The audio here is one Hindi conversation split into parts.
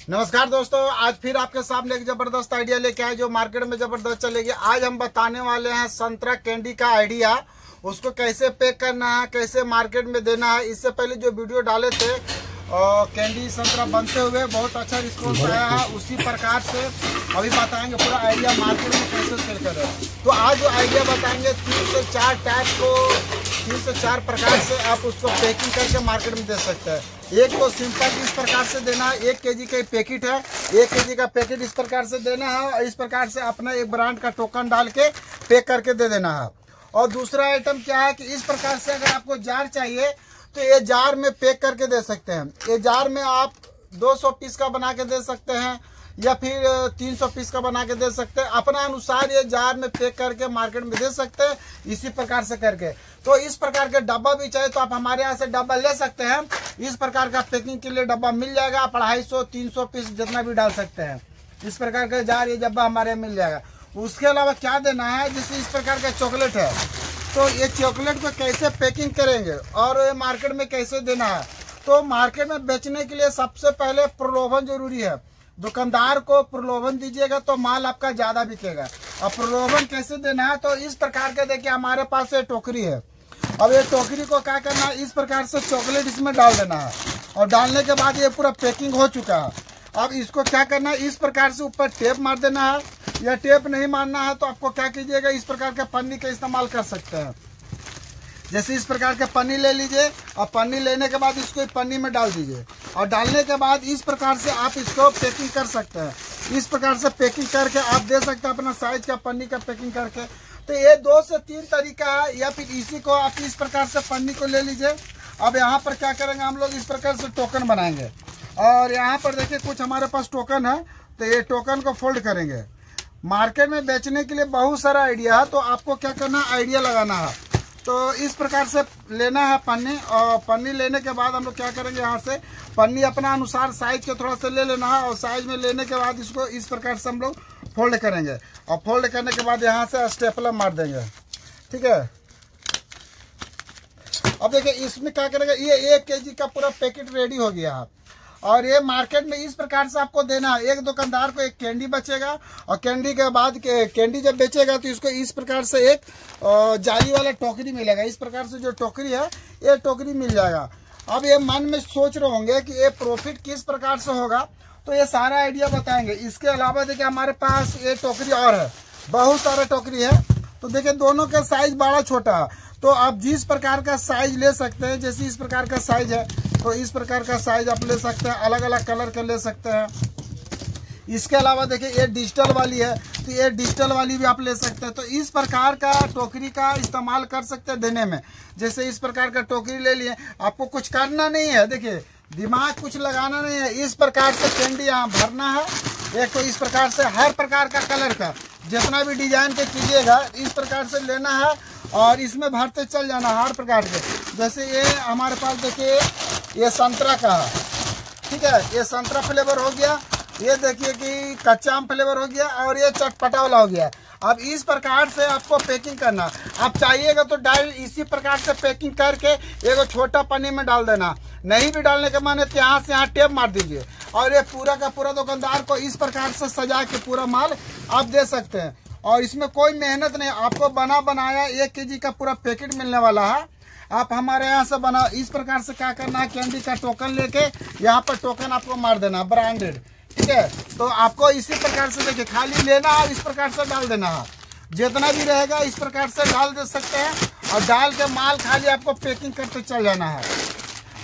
नमस्कार दोस्तों, आज फिर आपके सामने एक जबरदस्त आइडिया लेके आए जो मार्केट में जबरदस्त चलेगी। आज हम बताने वाले हैं संतरा कैंडी का आइडिया, उसको कैसे पैक करना है, कैसे मार्केट में देना है। इससे पहले जो वीडियो डाले थे और कैंडी संतरा बनते हुए बहुत अच्छा रिस्पॉन्स आया है, उसी प्रकार से अभी बताएंगे पूरा आइडिया मार्केट में कैसे सेल करें। तो आज जो आइडिया बताएंगे 3 से 4 टाइप को 3 से 4 प्रकार से आप उसको पैकिंग करके मार्केट में दे सकते हैं। एक तो सिंपल इस प्रकार से देना है, 1 केजी का पैकेट है, 1 केजी का पैकेट इस प्रकार से देना है और इस प्रकार से अपना एक ब्रांड का टोकन डाल के पैक करके दे देना है। और दूसरा आइटम क्या है कि इस प्रकार से अगर आपको जार चाहिए तो ये जार में पैक करके दे सकते हैं। ये जार में आप 200 पीस का बना के दे सकते हैं या फिर 300 पीस का बना के दे सकते हैं, अपना अनुसार ये जार में पैक करके मार्केट में दे सकते हैं इसी प्रकार से करके। तो इस प्रकार के डब्बा भी चाहिए तो आप हमारे यहाँ से डब्बा ले सकते हैं। इस प्रकार का पैकिंग के लिए डब्बा मिल जाएगा, आप 250-300 पीस जितना भी डाल सकते हैं। इस प्रकार का जार ये डब्बा हमारे यहाँ मिल जाएगा। उसके अलावा क्या देना है, जैसे इस प्रकार का चॉकलेट है तो ये चॉकलेट को कैसे पैकिंग करेंगे और ये मार्केट में कैसे देना है। तो मार्केट में बेचने के लिए सबसे पहले प्रलोभन जरूरी है। दुकानदार को प्रलोभन दीजिएगा तो माल आपका ज्यादा बिकेगा। और प्रलोभन कैसे देना है, तो इस प्रकार के देखिए हमारे पास ये टोकरी है। अब ये टोकरी को क्या करना है, इस प्रकार से चॉकलेट इसमें डाल देना है और डालने के बाद ये पूरा पैकिंग हो चुका है। अब इसको क्या करना है, इस प्रकार से ऊपर टेप मार देना है, या टेप नहीं मारना है तो आपको क्या कीजिएगा, इस प्रकार का पन्नी का इस्तेमाल कर सकते हैं। जैसे इस प्रकार के पन्नी ले लीजिए और पन्नी लेने के बाद इसको पन्नी में डाल दीजिए और डालने के बाद इस प्रकार से आप इसको पैकिंग कर सकते हैं। इस प्रकार से पैकिंग करके आप दे सकते हैं अपना साइज का पन्नी का पैकिंग करके। तो ये 2 से 3 तरीका है, या फिर इसी को आप इस प्रकार से पन्नी को ले लीजिए। अब यहाँ पर क्या करेंगे, हम लोग इस प्रकार से टोकन बनाएंगे और यहाँ पर देखिए कुछ हमारे पास टोकन है, तो ये टोकन को फोल्ड करेंगे। मार्केट में बेचने के लिए बहुत सारा आइडिया है, तो आपको क्या करना है, आइडिया लगाना है। तो इस प्रकार से लेना है पन्नी, और पन्नी लेने के बाद हम लोग क्या करेंगे, यहाँ से पन्नी अपना अनुसार साइज के थोड़ा सा ले लेना है और साइज में लेने के बाद इसको इस प्रकार से हम लोग फोल्ड करेंगे और फोल्ड करने के बाद यहाँ से स्टेपलर मार देंगे। ठीक है, अब देखिए इसमें क्या करेंगे, ये 1 केजी का पूरा पैकेट रेडी हो गया है और ये मार्केट में इस प्रकार से आपको देना है। एक दुकानदार को एक कैंडी बचेगा और कैंडी के बाद कैंडी जब बेचेगा तो इसको इस प्रकार से एक जाली वाला टोकरी मिलेगा। इस प्रकार से जो टोकरी है ये टोकरी मिल जाएगा। अब ये मन में सोच रहे होंगे कि ये प्रॉफिट किस प्रकार से होगा, तो ये सारा आइडिया बताएंगे। इसके अलावा देखिए हमारे पास ये टोकरी और है, बहुत सारा टोकरी है। तो देखिए दोनों का साइज बड़ा छोटा है, तो आप जिस प्रकार का साइज ले सकते हैं, जैसे इस प्रकार का साइज है तो इस प्रकार का साइज आप ले सकते हैं, अलग अलग कलर के ले सकते हैं। इसके अलावा देखिए ये डिजिटल वाली है, तो ये डिजिटल वाली भी आप ले सकते हैं। तो इस प्रकार का टोकरी का इस्तेमाल कर सकते हैं देने में। जैसे इस प्रकार का टोकरी ले लिए, आपको कुछ करना नहीं है, देखिए दिमाग कुछ लगाना नहीं है, इस प्रकार से कैंडी यहाँ भरना है। एक तो इस प्रकार से हर प्रकार का कलर का जितना भी डिजाइन के कीजिएगा इस प्रकार से लेना है और इसमें भरते चल जाना हर प्रकार के। जैसे ये हमारे पास देखिए ये संतरा का है, ठीक है, ये संतरा फ्लेवर हो गया, ये देखिए कि कच्चा आम फ्लेवर हो गया और ये चटपटा वाला हो गया। अब इस प्रकार से आपको पैकिंग करना, आप चाहिएगा तो डायरेक्ट इसी प्रकार से पैकिंग करके एक छोटा पन्नी में डाल देना। नहीं भी डालने के माने तो यहाँ से यहाँ टेप मार दीजिए और ये पूरा का पूरा दुकानदार को इस प्रकार से सजा के पूरा माल आप दे सकते हैं। और इसमें कोई मेहनत नहीं, आपको बना बनाया 1 केजी का पूरा पैकेट मिलने वाला है। आप हमारे यहाँ से बना इस प्रकार से क्या करना है, कैंडी का टोकन लेके यहाँ पर टोकन आपको मार देना ब्रांडेड, ठीक है। तो आपको इसी प्रकार से देखिए खाली लेना है, इस प्रकार से डाल देना है, जितना भी रहेगा इस प्रकार से डाल दे सकते हैं और डाल के माल खाली आपको पैकिंग करते चल जाना है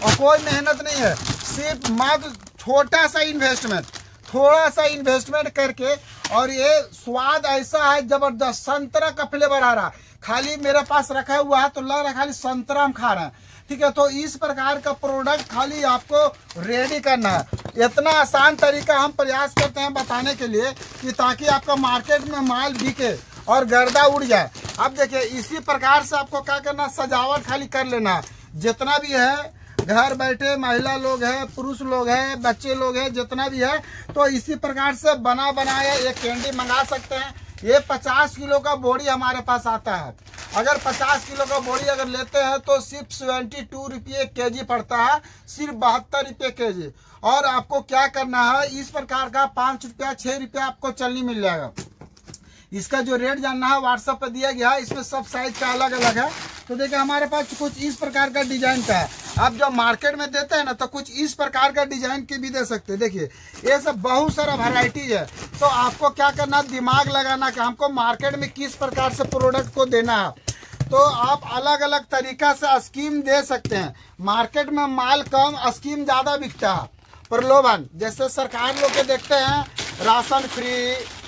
और कोई मेहनत नहीं है। सिर्फ मात्र छोटा सा इन्वेस्टमेंट, थोड़ा सा इन्वेस्टमेंट करके, और ये स्वाद ऐसा है जबरदस्त, संतरा का फ्लेवर आ रहा, खाली मेरे पास रखा हुआ है तो लग रहा है खाली संतरा हम खा रहे हैं, ठीक है। तो इस प्रकार का प्रोडक्ट खाली आपको रेडी करना है। इतना आसान तरीका हम प्रयास करते हैं बताने के लिए कि ताकि आपका मार्केट में माल बिके और गर्दा उड़ जाए। अब देखिए इसी प्रकार से आपको क्या करना, सजावट खाली कर लेना, जितना भी है घर बैठे महिला लोग हैं, पुरुष लोग हैं, बच्चे लोग हैं, जितना भी है, तो इसी प्रकार से बना बनाया एक कैंडी मंगा सकते हैं। ये 50 किलो का बोरी हमारे पास आता है। अगर 50 किलो का बोरी अगर लेते हैं तो सिर्फ 72 रुपये केजी पड़ता है, सिर्फ 72 रुपये केजी। और आपको क्या करना है, इस प्रकार का 5 रुपया 6 रुपया आपको चलनी मिल जाएगा। इसका जो रेट जानना है व्हाट्सएप पर दिया गया है, इसमें सब साइज का अलग अलग है। तो देखिए हमारे पास कुछ इस प्रकार का डिजाइन का है। आप जब मार्केट में देते हैं ना तो कुछ इस प्रकार का डिजाइन के भी दे सकते हैं। देखिए ये सब बहुत सारा वैरायटीज है। तो आपको क्या करना, दिमाग लगाना कि हमको मार्केट में किस प्रकार से प्रोडक्ट को देना है। तो आप अलग अलग तरीका से स्कीम दे सकते हैं। मार्केट में माल कम, स्कीम ज्यादा बिकता है। प्रलोभन, जैसे सरकार लोग के देखते हैं राशन फ्री,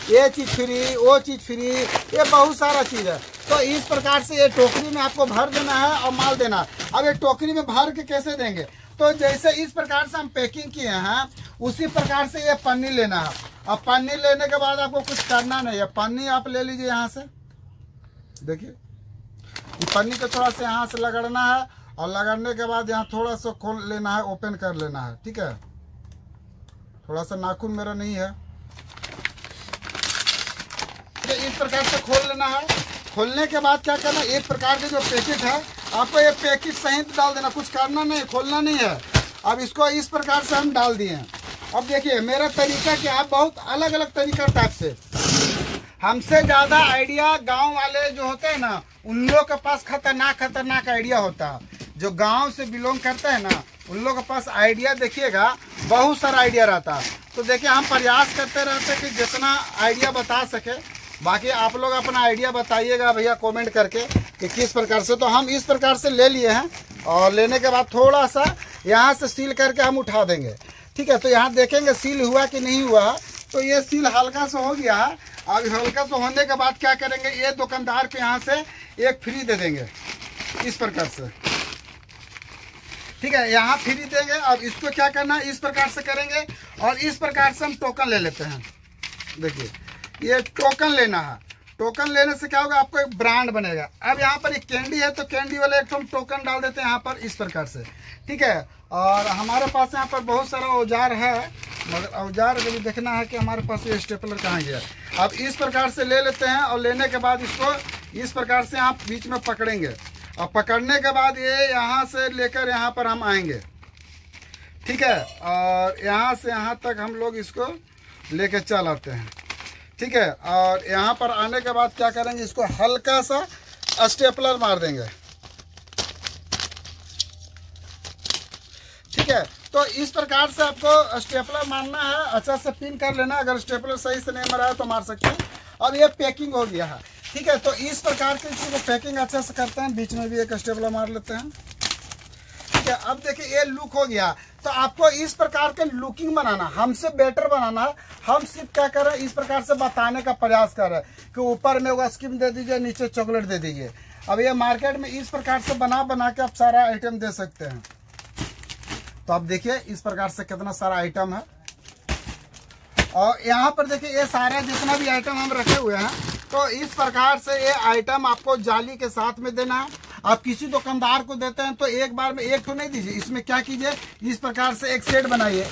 ये चीज फ्री, वो चीज फ्री, ये बहुत सारा चीज है। तो इस प्रकार से ये टोकरी में आपको भर देना है और माल देना है। अब ये टोकरी में भर के कैसे देंगे, तो जैसे इस प्रकार से हम पैकिंग किए हैं उसी प्रकार से ये पन्नी लेना है। अब पन्नी लेने के बाद आपको कुछ करना नहीं है। पन्नी आप ले लीजिए यहाँ से, देखिए पन्नी को थोड़ा सा यहाँ से लगड़ना है और लगड़ने के बाद यहाँ थोड़ा सा खोल लेना है, ओपन कर लेना है। ठीक है, थोड़ा सा नाखून मेरा नहीं है, इस प्रकार से खोल लेना है। खोलने के बाद क्या करना, एक प्रकार के जो पैकेट है आपको ये पैकेट सहित डाल देना, कुछ करना नहीं, खोलना नहीं है। अब इसको इस प्रकार से हम डाल दिए हैं। अब देखिए मेरा तरीका क्या है, बहुत अलग अलग तरीका टाइप से। हमसे ज्यादा आइडिया गांव वाले जो होते हैं ना, उन लोग के पास खतरनाक आइडिया होता है। जो गांव से बिलोंग करते हैं ना, उन लोग के पास आइडिया देखिएगा बहुत सारा आइडिया रहता है। तो देखिए हम प्रयास करते रहते हैं कि जितना आइडिया बता सके। बाकी आप लोग अपना आइडिया बताइएगा भैया कमेंट करके कि किस प्रकार से। तो हम इस प्रकार से ले लिए हैं और लेने के बाद थोड़ा सा यहाँ से सील करके हम उठा देंगे। ठीक है, तो यहाँ देखेंगे सील हुआ कि नहीं हुआ। तो ये सील हल्का सा हो गया है। अब हल्का सा होने के बाद क्या करेंगे, ये दुकानदार को यहाँ से एक फ्री दे देंगे इस प्रकार से। ठीक है, यहाँ फ्री देंगे। अब इसको क्या करना है, इस प्रकार से करेंगे और इस प्रकार से हम टोकन ले लेते हैं। देखिए ये टोकन लेना है। टोकन लेने से क्या होगा, आपको एक ब्रांड बनेगा। अब यहाँ पर एक कैंडी है तो कैंडी वाले एक हम टोकन डाल देते हैं यहाँ पर इस प्रकार से। ठीक है, और हमारे पास यहाँ पर बहुत सारा औजार है, मगर औजार अभी देखना है कि हमारे पास ये स्टेपलर कहाँ गया। अब इस प्रकार से ले लेते हैं और लेने के बाद इसको इस प्रकार से आप बीच में पकड़ेंगे और पकड़ने के बाद ये यहाँ से लेकर यहाँ पर हम आएंगे। ठीक है, और यहाँ से यहाँ तक हम लोग इसको लेके चल आते हैं। ठीक है, और यहाँ पर आने के बाद क्या करेंगे, इसको हल्का सा स्टेपलर मार देंगे। ठीक है, तो इस प्रकार से आपको स्टेपलर मारना है, अच्छा से पिन कर लेना। अगर स्टेपलर सही से नहीं मारा है तो मार सकते हैं। अब ये पैकिंग हो गया है। ठीक है, तो इस प्रकार के चीज़ को पैकिंग अच्छे से करते हैं। बीच में भी एक स्टेपलर मार लेते हैं। ठीक है, अब देखिए ये लुक हो गया। तो आपको इस प्रकार के लुकिंग बनाना, हमसे बेटर बनाना। हम सिर्फ क्या कर रहे हैं, इस प्रकार से बताने का प्रयास कर रहे हैं कि ऊपर में वो स्कीम दे दीजिए, नीचे चॉकलेट दे दीजिए। अब ये मार्केट में इस प्रकार से बना के आप सारा आइटम दे सकते हैं। तो आप देखिए इस प्रकार से कितना सारा आइटम है। और यहाँ पर देखिए ये सारा जितना भी आइटम हम रखे हुए हैं, तो इस प्रकार से ये आइटम आपको जाली के साथ में देना है। आप किसी दुकानदार को देते हैं तो एक बार में एक तो नहीं दीजिए, इसमें क्या कीजिए, इस प्रकार से एक सेट बनाइए।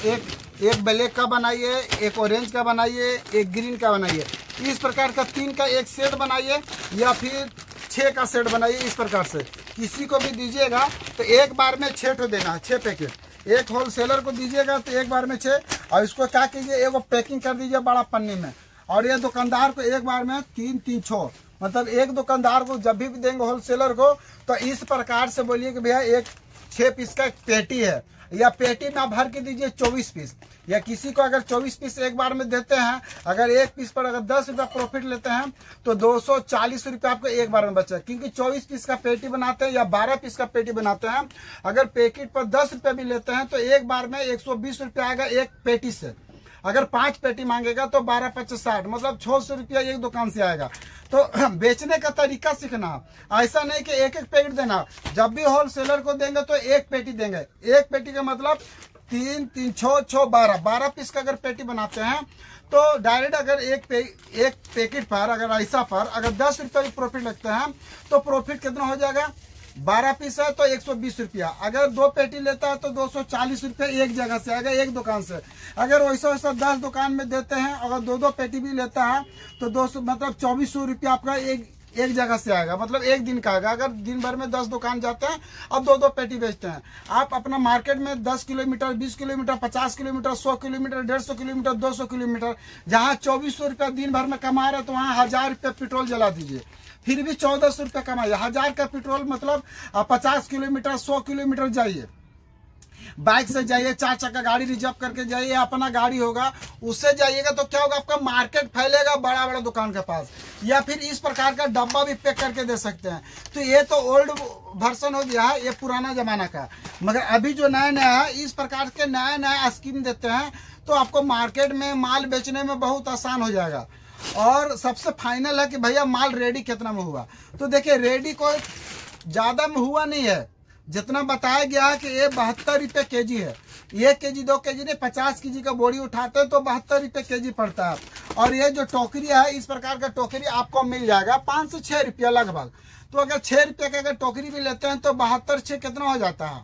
एक ब्लैक का बनाइए, एक ऑरेंज का बनाइए, एक ग्रीन का बनाइए। इस प्रकार का 3 का एक सेट बनाइए या फिर 6 का सेट बनाइए। इस प्रकार से किसी को भी दीजिएगा तो एक बार में 6 तो देना है, 6 पैकेट। एक होलसेलर को दीजिएगा तो एक बार में 6। और इसको क्या कीजिए, एक पैकिंग कर दीजिए बड़ा पन्नी में। और ये दुकानदार को एक बार में 3 6, मतलब एक दुकानदार को जब भी देंगे होलसेलर को तो इस प्रकार से बोलिए कि भैया एक 6 पीस का एक पेटी है, या पेटी में आप भर के दीजिए 24 पीस। या किसी को अगर 24 पीस एक बार में देते हैं, अगर एक पीस पर अगर 10 रुपया प्रॉफिट लेते हैं तो 240 रुपया आपको एक बार में बचा। क्योंकि 24 पीस का पेटी बनाते हैं या 12 पीस का पेटी बनाते हैं, अगर पैकेट पर 10 रुपया भी लेते हैं तो एक बार में 120 रुपया आएगा एक पेटी से। अगर 5 पेटी मांगेगा तो 12 5 60, मतलब 600 रुपया एक दुकान से आएगा। तो बेचने का तरीका सीखना, ऐसा नहीं कि एक पैकेट देना। जब भी होलसेलर को देंगे तो एक पेटी देंगे। एक पेटी का मतलब 3 3 6 12 पीस का अगर पेटी बनाते हैं तो डायरेक्ट अगर एक पैकेट पर अगर ऐसा पर अगर 10 रुपये प्रॉफिट लगते हैं तो प्रॉफिट कितना हो जाएगा, 12 पीस है तो 120 रुपया। अगर 2 पेटी लेता है तो 240 रुपया एक जगह से, अगर एक दुकान से। अगर वैसा 10 दुकान में देते हैं, अगर 2 पेटी भी लेता है तो 200 मतलब 2400 रुपया आपका एक जगह से आएगा, मतलब एक दिन का आएगा। अगर दिन भर में 10 दुकान जाते हैं, अब 2 पेटी बेचते हैं, आप अपना मार्केट में 10 kilometre, 20 kilometre, 50 kilometre, 100 kilometre, 150 kilometre, 200 kilometre, जहाँ 2400 रुपया दिन भर में कमा रहे तो वहाँ 1000 रुपया पेट्रोल जला दीजिए, फिर भी 1400 रुपया कमाइए। 1000 का पेट्रोल मतलब 50 किलोमीटर, 100 किलोमीटर जाइए, बाइक से जाइए, 4 चक्का गाड़ी रिजर्व करके जाइए, अपना गाड़ी होगा उससे जाइएगा तो क्या होगा, आपका मार्केट फैलेगा बड़ा बड़ा दुकान के पास। या फिर इस प्रकार का डब्बा भी पैक करके दे सकते हैं। तो ये तो ओल्ड वर्जन हो गया है, ये पुराना जमाना का। मगर अभी जो नया नया है, इस प्रकार के नया नया स्कीम देते हैं तो आपको मार्केट में माल बेचने में बहुत आसान हो जाएगा। और सबसे फाइनल है कि भैया माल रेडी कितना में हुआ। तो देखिए रेडी कोई ज्यादा में हुआ नहीं है, जितना बताया गया है कि ये 72 रुपये केजी है। 1 केजी 2 केजी नहीं, 50 केजी का बोरी उठाते हैं तो 72 रुपये केजी पड़ता है। और ये जो टोकरी है, इस प्रकार का टोकरी आपको मिल जाएगा 5 से 6 रुपया लगभग। तो अगर 6 रुपये का अगर टोकरी भी लेते हैं तो 72 6 कितना हो जाता है,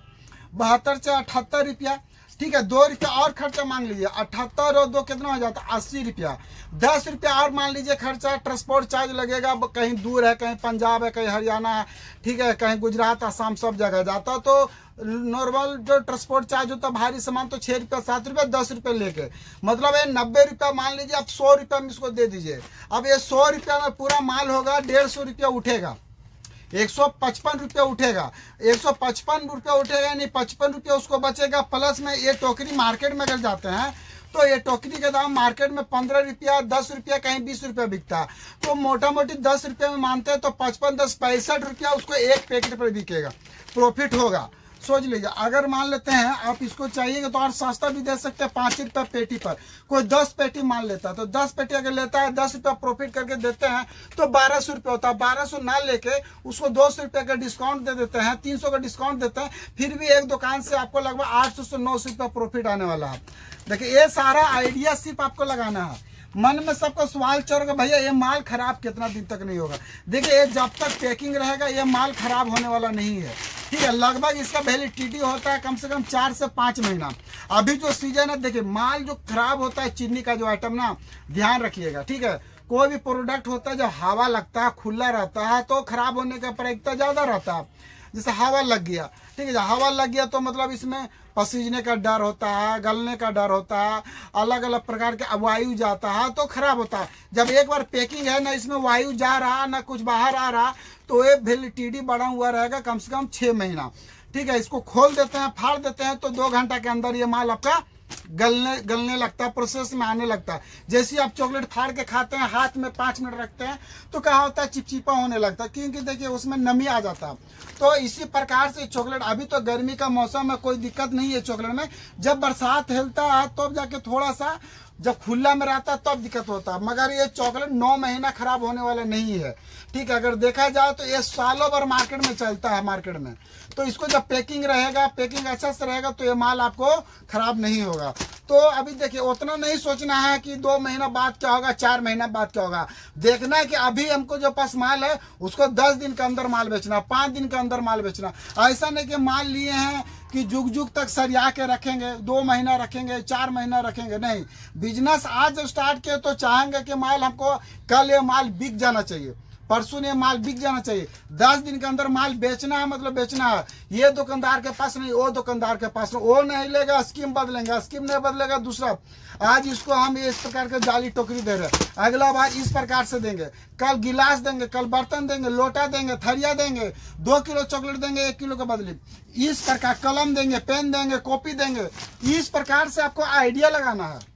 72 से 78 रुपया। ठीक है, 2 रुपया और खर्चा मान लीजिए, 78 और 2 कितना हो जाता है, 80 रुपया। 10 रुपया और मान लीजिए खर्चा, ट्रांसपोर्ट चार्ज लगेगा, कहीं दूर है, कहीं पंजाब है, कहीं हरियाणा है, ठीक है, कहीं गुजरात, असम, सब जगह जाता है। तो नॉर्मल जो ट्रांसपोर्ट चार्ज होता है भारी सामान तो 6 रुपया, 7 रुपया, 10 रुपये लेके, मतलब ये 90 रुपया मान लीजिए, आप 100 रुपया में इसको दे दीजिए। अब ये 100 रुपया में पूरा माल होगा, 150 रुपया उठेगा, 155 रुपया उठेगा, 155 रुपया उठेगा, यानी 55 रुपया उसको बचेगा। प्लस में ये टोकरी मार्केट में अगर जाते हैं तो ये टोकरी का दाम मार्केट में 15 रुपया, 10 रुपया, कहीं 20 रुपया बिकता है। तो मोटा मोटी 10 रुपया में मानते हैं तो 55 10 65 रुपया उसको एक पैकेट पर बिकेगा, प्रॉफिट होगा। सोच लीजिए, अगर मान लेते हैं आप इसको चाहिएगा तो और सस्ता भी दे सकते हैं, 5 रुपया पेटी पर। कोई 10 पेटी मान लेता है तो 10 पेटी अगर लेता है, 10 रुपया प्रॉफिट करके देते हैं तो 1200 रुपया होता है। 1200 ना लेके उसको 200 रुपया का डिस्काउंट दे देते हैं, 300 का डिस्काउंट देते हैं, फिर भी एक दुकान से आपको लगभग 800 से 900 रुपया प्रॉफिट आने वाला है। देखिए ये सारा आइडिया सिर्फ आपको लगाना है। मन में सबको सवाल चल रहा, भैया ये माल खराब कितना दिन तक नहीं होगा। देखिए ये जब तक पैकिंग रहेगा ये माल खराब होने वाला नहीं है, ठीक है। लगभग इसका वैलिडिटी होता है कम से कम 4 से 5 महीना। अभी जो सीजन है, देखिए माल जो खराब होता है, चीनी का जो आइटम ना, ध्यान रखिएगा, ठीक है। कोई भी प्रोडक्ट होता है जब हवा लगता है, खुला रहता है तो खराब होने का प्रायिकता ज्यादा रहता है। जैसे हवा लग गया, ठीक है, जब हवा लग गया तो मतलब इसमें पसीजने का डर होता है, गलने का डर होता है, अलग अलग प्रकार के वायु जाता है तो खराब होता है। जब एक बार पैकिंग है ना, इसमें वायु जा रहा ना कुछ बाहर आ रहा, तो ये वैलिडिटी बढ़ा हुआ रहेगा कम से कम 6 महीना, ठीक है। इसको खोल देते हैं, फाड़ देते हैं तो 2 घंटा के अंदर ये माल आपका गलने लगता है, प्रोसेस में आने लगता है। जैसे आप चॉकलेट फाड़ के खाते हैं, हाथ में 5 मिनट रखते हैं तो क्या होता है, चिपचिपा होने लगता है, क्योंकि देखिए उसमें नमी आ जाता है। तो इसी प्रकार से चॉकलेट, अभी तो गर्मी का मौसम है, कोई दिक्कत नहीं है चॉकलेट में। जब बरसात हिलता है तब जाके थोड़ा सा, जब खुला में रहता है तब दिक्कत होता है। मगर ये चॉकलेट 9 महीना खराब होने वाला नहीं है, ठीक है। अगर देखा जाए तो ये सालों भर मार्केट में चलता है, मार्केट में। तो इसको जब पैकिंग रहेगा, पैकिंग अच्छा से रहेगा तो ये माल आपको खराब नहीं होगा। तो अभी देखिए उतना नहीं सोचना है कि 2 महीना बाद क्या होगा, 4 महीना बाद क्या होगा। देखना है कि अभी हमको जो पास माल है उसको 10 दिन के अंदर माल बेचना, 5 दिन के अंदर माल बेचना। ऐसा नहीं कि माल लिए हैं कि जुग जुग तक सरिया के रखेंगे, 2 महीना रखेंगे, 4 महीना रखेंगे, नहीं। बिजनेस आज जब स्टार्ट किए तो चाहेंगे कि माल हमको कल ये माल बिक जाना चाहिए, परसों ने माल बिक जाना चाहिए। 10 दिन के अंदर माल बेचना है, मतलब बेचना है। ये दुकानदार के पास नहीं, वो दुकानदार के पास नहीं, वो नहीं लेगा, स्कीम बदलेंगे, स्कीम नहीं बदलेगा दूसरा। आज इसको हम इस प्रकार के जाली टोकरी दे रहे हैं, अगला बार इस प्रकार से देंगे, कल गिलास देंगे, कल बर्तन देंगे, लोटा देंगे, थरिया देंगे, 2 किलो चॉकलेट देंगे 1 किलो के बदले। इस प्रकार कलम देंगे, पेन देंगे, कॉपी देंगे। इस प्रकार से आपको आइडिया लगाना है।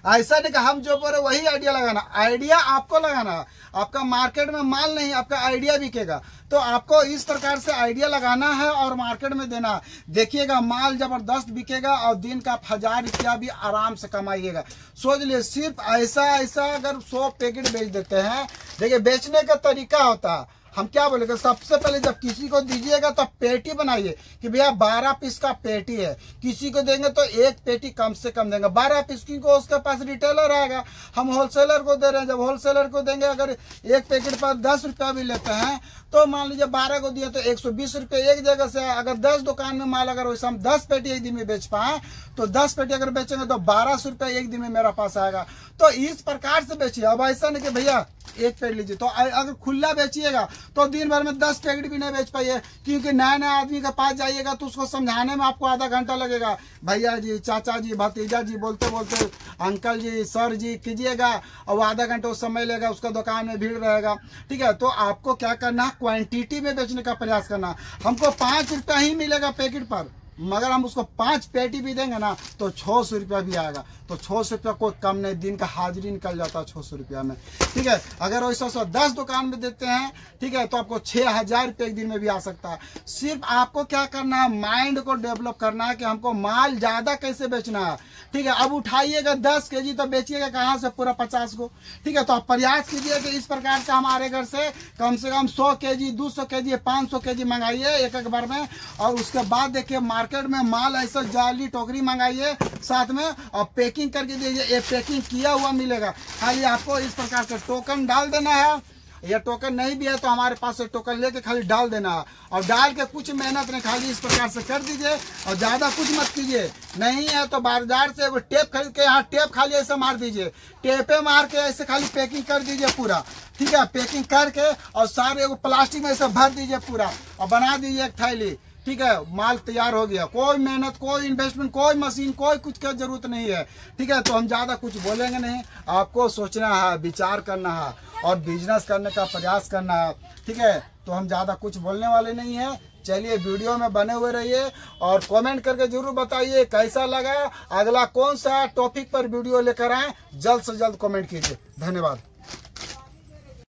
ऐसा नहीं कि हम जो बोले वही आइडिया लगाना, आइडिया आपको लगाना है। आपका मार्केट में माल नहीं, आपका आइडिया बिकेगा। तो आपको इस प्रकार से आइडिया लगाना है और मार्केट में देना है। देखिएगा माल जबरदस्त बिकेगा और दिन का 1000 रुपया भी आराम से कमाइएगा। सोच लिए सिर्फ ऐसा अगर 100 पैकेट बेच देते हैं। देखिए बेचने का तरीका होता है, हम क्या बोलेंगे, सबसे पहले जब किसी को दीजिएगा तो पेटी बनाइए कि भैया 12 पीस का पेटी है। किसी को देंगे तो एक पेटी कम से कम देंगे, 12 पीस को उसके पास रिटेलर आएगा, हम होलसेलर को दे रहे हैं। जब होलसेलर को देंगे, अगर एक पैकेट पर 10 रुपया भी लेते हैं तो मान लीजिए 12 को दिए तो 120 रुपये एक जगह से। अगर 10 दुकान में माल, अगर वैसे हम 10 पेटी एक दिन में बेच पाए तो 10 पेटी अगर बेचेंगे तो 1200 रुपये एक दिन में मेरा पास आएगा। तो इस प्रकार से बेचिए। अब ऐसा नहीं कि भैया एक पैकेट लीजिए, तो अगर खुला बेचिएगा तो दिन भर में 10 पैकेट भी नहीं बेच पाइए, क्योंकि नया नया आदमी के पास जाइएगा तो उसको समझाने में आपको आधा घंटा लगेगा। भैया जी, चाचा जी, भतीजा जी बोलते बोलते अंकल जी, सर जी कीजिएगा और आधा घंटा उस समय लेगा, उसका दुकान में भीड़ रहेगा। ठीक है, तो आपको क्या करना, क्वांटिटी में बेचने का प्रयास करना। हमको 5 रुपया ही मिलेगा पैकेट पर, मगर हम उसको 5 पेटी भी देंगे ना तो 600 रुपया भी आएगा। तो 600 रुपया कोई कम नहीं, दिन का हाजिरी निकल जाता है 600 रुपया में। ठीक है, अगर वैसा 10 दुकान में देते हैं, ठीक है, तो आपको 6000 रुपये एक दिन में भी आ सकता है। सिर्फ आपको क्या करना है, माइंड को डेवलप करना है कि हमको माल ज्यादा कैसे बेचना है। ठीक है, अब उठाइएगा 10 केजी तो बेचिएगा कहाँ से पूरा 50 को। ठीक है, तो आप प्रयास कीजिए कि इस प्रकार से हमारे घर से कम 100 केजी, 200 केजी, 500 केजी मंगाइए एक एक बार में। और उसके बाद देखिए मार्केट में माल ऐसा जाली टोकरी मंगाइए साथ में, और पैकिंग करके दीजिए। ये पैकिंग किया हुआ मिलेगा, खाली आपको इस प्रकार से टोकन डाल देना है। या टोकन नहीं भी है तो हमारे पास से टोकन लेके खाली डाल देना है, और डाल के कुछ मेहनत नहीं, खाली इस प्रकार से कर दीजिए और ज्यादा कुछ मत कीजिए। नहीं है तो बाजार से वो टेप खरीद के यहाँ टेप खाली ऐसे मार दीजिए, टेपे मार के ऐसे खाली पैकिंग कर दीजिए पूरा। ठीक है, पैकिंग करके और सारे वो प्लास्टिक में ऐसे भर दीजिए पूरा और बना दीजिए एक थैली। ठीक है, माल तैयार हो गया, कोई मेहनत, कोई इन्वेस्टमेंट, कोई मशीन, कोई कुछ की जरूरत नहीं है। ठीक है, तो हम ज्यादा कुछ बोलेंगे नहीं, आपको सोचना है, विचार करना है और बिजनेस करने का प्रयास करना है। ठीक है, तो हम ज्यादा कुछ बोलने वाले नहीं है। चलिए वीडियो में बने हुए रहिए और कमेंट करके जरूर बताइए कैसा लगा, अगला कौन सा टॉपिक पर वीडियो लेकर आए, जल्द से जल्द कमेंट कीजिए। धन्यवाद।